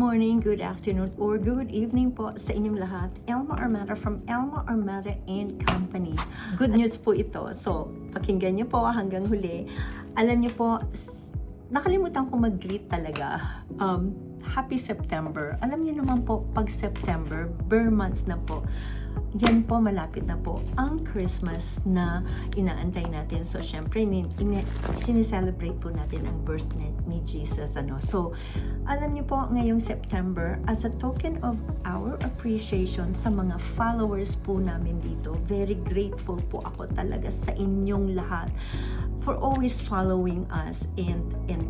morning, good afternoon, or good evening po sa inyong lahat. Elma Armada from Elma Armada and Company. Good news po ito. So, pakinggan niyo po hanggang huli. Alam niyo po, nakalimutan ko mag-greet talaga. Happy September. Alam niyo naman po, pag September, bare months na po. Yan po, malapit na po ang Christmas na inaantay natin. So, syempre, sinicelebrate po natin ang birth ni Jesus. So, alam niyo po, ngayong September, as a token of our appreciation sa mga followers po namin dito, very grateful po ako talaga sa inyong lahat for always following us and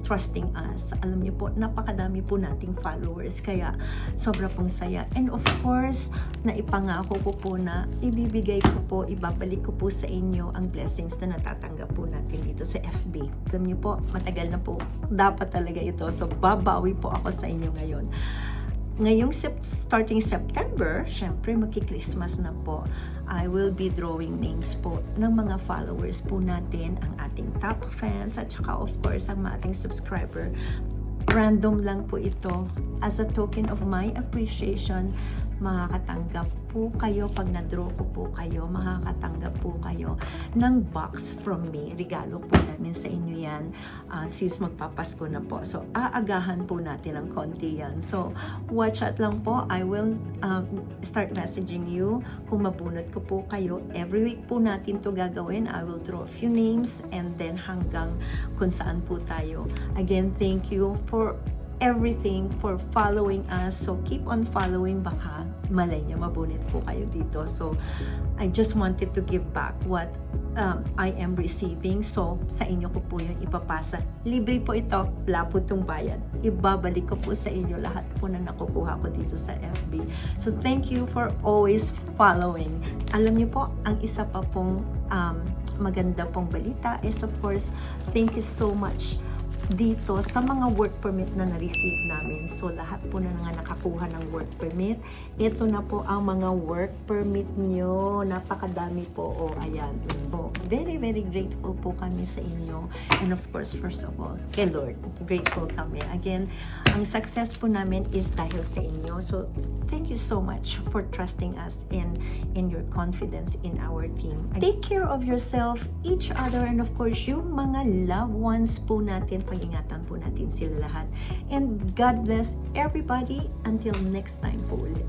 trusting us. Alam niyo po, napakadami po nating followers, kaya sobra pong saya. And of course, naipangako ko po na ibibigay ko po, ibabalik ko po sa inyo ang blessings na natatanggap po natin dito sa FB. Alam niyo po, matagal na po, dapat talaga ito. So, babawi po ako sa inyo ngayon. Ngayong starting September, syempre magki-Christmas na po. I will be drawing names po ng mga followers po natin, ang ating top fans, at saka of course ang ating subscriber. Random lang po ito. As a token of my appreciation, makakatanggap po kayo, pag na-draw ko po kayo, makakatanggap po kayo ng box from me. Regalo po namin sa inyo yan since magpapasko na po. So, aagahan po natin ng konti yan. So, watch out lang po. I will start messaging you kung mabunot ko po kayo. Every week po natin to gagawin. I will draw a few names and then hanggang kung saan po tayo. Again, thank you for everything, for following us. So, keep on following. Baka malay nyo, mabunit po kayo dito. So, I just wanted to give back what I am receiving. So, sa inyo ko po yun ipapasa. Libre po ito, wala po itong bayad. Ibabalik ko po sa inyo lahat po na nakukuha ko dito sa FB. So, thank you for always following. Alam niyo po, ang isa pa pong maganda pong balita is of course, thank you so much dito sa mga work permit na na-receive namin. So, lahat po na nga nakakuha ng work permit. Ito na po ang mga work permit nyo. Napakadami po. O, ayan. So, very, very grateful po kami sa inyo. And of course, first of all, kay Lord, grateful kami. Again, ang success po namin is dahil sa inyo. So, thank you so much for trusting us and your confidence in our team. Take care of yourself, each other, and of course, yung mga loved ones po natin. Pag-ingatan po natin sila lahat. And God bless everybody until next time po ulit.